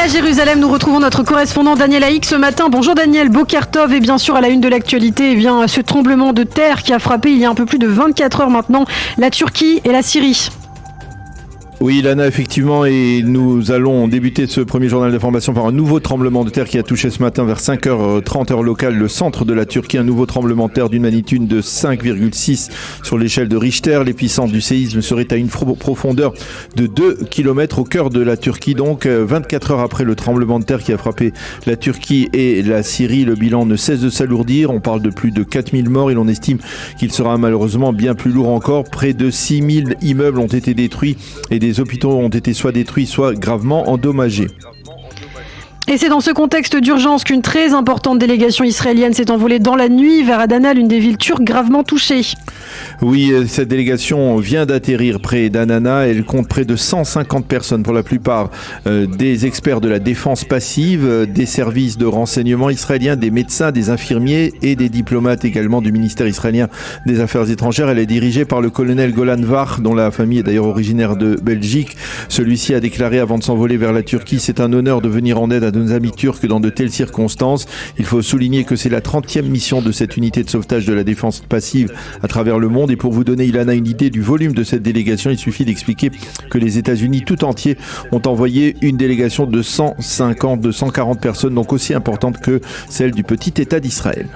à Jérusalem, nous retrouvons notre correspondant Daniel Haïk ce matin. Bonjour Daniel, Boker Tov. Et bien sûr, à la une de l'actualité, ce tremblement de terre qui a frappé il y a un peu plus de 24 heures maintenant la Turquie et la Syrie. Oui, Lana, effectivement, et nous allons débuter ce premier journal d'information par un nouveau tremblement de terre qui a touché ce matin vers 5h30 heure locale le centre de la Turquie. Un nouveau tremblement de terre d'une magnitude de 5,6 sur l'échelle de Richter. L'épicentre du séisme serait à une profondeur de 2 km au cœur de la Turquie. Donc, 24 heures après le tremblement de terre qui a frappé la Turquie et la Syrie, le bilan ne cesse de s'alourdir. On parle de plus de 4000 morts et l'on estime qu'il sera malheureusement bien plus lourd encore. Près de 6000 immeubles ont été détruits et des hôpitaux ont été soit détruits, soit gravement endommagés. Et c'est dans ce contexte d'urgence qu'une très importante délégation israélienne s'est envolée dans la nuit vers Adana, l'une des villes turques gravement touchées. Oui, cette délégation vient d'atterrir près d'Adana. Elle compte près de 150 personnes, pour la plupart des experts de la défense passive, des services de renseignement israéliens, des médecins, des infirmiers et des diplomates également du ministère israélien des Affaires étrangères. Elle est dirigée par le colonel Golan Var, dont la famille est d'ailleurs originaire de Belgique. Celui-ci a déclaré avant de s'envoler vers la Turquie: c'est un honneur de venir en aide à nos amis turcs dans de telles circonstances. Il faut souligner que c'est la 30e mission de cette unité de sauvetage de la défense passive à travers le monde. Et pour vous donner, Ilana, une idée du volume de cette délégation, il suffit d'expliquer que les États-Unis tout entier ont envoyé une délégation de 140 personnes, donc aussi importante que celle du petit État d'Israël.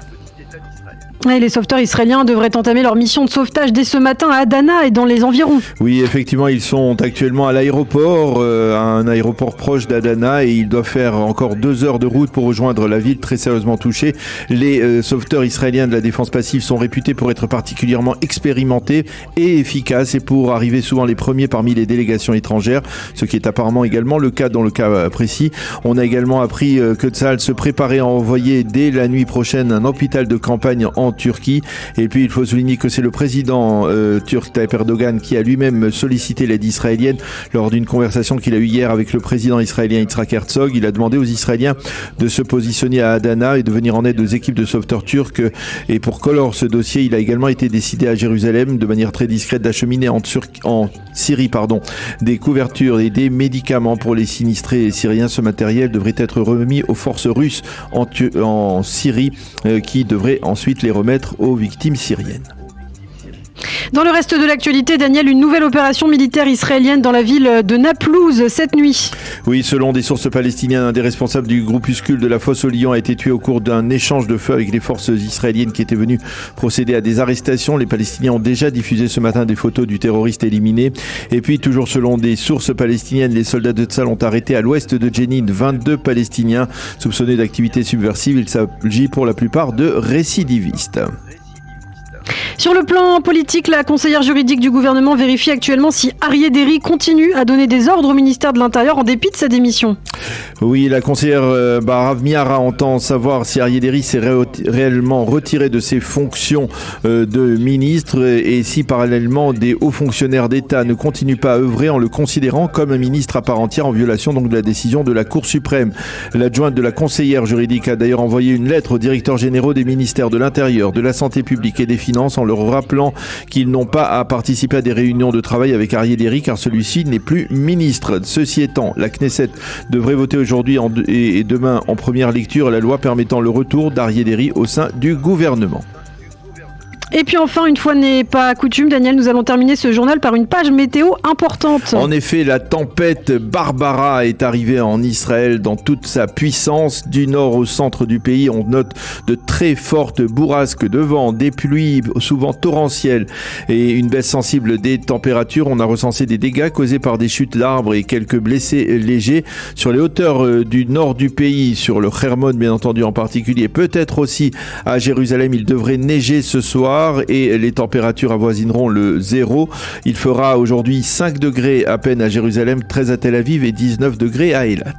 Et les sauveteurs israéliens devraient entamer leur mission de sauvetage dès ce matin à Adana et dans les environs. Oui, effectivement, ils sont actuellement à l'aéroport, un aéroport proche d'Adana, et ils doivent faire encore 2 heures de route pour rejoindre la ville très sérieusement touchée. Les sauveteurs israéliens de la défense passive sont réputés pour être particulièrement expérimentés et efficaces, et pour arriver souvent les premiers parmi les délégations étrangères, ce qui est apparemment également le cas dans le cas précis. On a également appris que Tsahal se préparait à envoyer dès la nuit prochaine un hôpital de campagne en Turquie. Et puis il faut souligner que c'est le président turc Tayyip Erdogan qui a lui-même sollicité l'aide israélienne lors d'une conversation qu'il a eue hier avec le président israélien Yitzhak Herzog. Il a demandé aux Israéliens de se positionner à Adana et de venir en aide aux équipes de sauveteurs turcs. Et pour clore ce dossier, il a également été décidé à Jérusalem de manière très discrète d'acheminer en Syrie des couvertures et des médicaments pour les sinistrés syriens. Ce matériel devrait être remis aux forces russes en Syrie qui devraient ensuite les remettre aux victimes syriennes. Dans le reste de l'actualité, Daniel, une nouvelle opération militaire israélienne dans la ville de Naplouse cette nuit. Oui, selon des sources palestiniennes, un des responsables du groupuscule de la Fosse au Lion a été tué au cours d'un échange de feu avec les forces israéliennes qui étaient venues procéder à des arrestations. Les Palestiniens ont déjà diffusé ce matin des photos du terroriste éliminé. Et puis, toujours selon des sources palestiniennes, les soldats de Tsahal ont arrêté à l'ouest de Jenin 22 Palestiniens soupçonnés d'activités subversives. Il s'agit pour la plupart de récidivistes. Sur le plan politique, la conseillère juridique du gouvernement vérifie actuellement si Aryeh Deri continue à donner des ordres au ministère de l'Intérieur en dépit de sa démission. Oui, la conseillère Rav Miara entend savoir si Aryeh Deri s'est réellement retiré de ses fonctions de ministre et si parallèlement des hauts fonctionnaires d'État ne continuent pas à œuvrer en le considérant comme un ministre à part entière, en violation donc de la décision de la Cour suprême. L'adjointe de la conseillère juridique a d'ailleurs envoyé une lettre aux directeurs généraux des ministères de l'Intérieur, de la Santé publique et des Finances en leur rappelant qu'ils n'ont pas à participer à des réunions de travail avec Aryeh Deri car celui-ci n'est plus ministre. Ceci étant, la Knesset devrait voter aujourd'hui et demain en première lecture la loi permettant le retour d'Aryeh Deri au sein du gouvernement. Et puis enfin, une fois n'est pas coutume, Daniel, nous allons terminer ce journal par une page météo importante. En effet, la tempête Barbara est arrivée en Israël dans toute sa puissance. Du nord au centre du pays, on note de très fortes bourrasques de vent, des pluies souvent torrentielles et une baisse sensible des températures. On a recensé des dégâts causés par des chutes d'arbres et quelques blessés légers. Sur les hauteurs du nord du pays, sur le Hermon bien entendu en particulier, peut-être aussi à Jérusalem, il devrait neiger ce soir. Et les températures avoisineront le 0. Il fera aujourd'hui 5 degrés à peine à Jérusalem, 13 à Tel Aviv et 19 degrés à Eilat.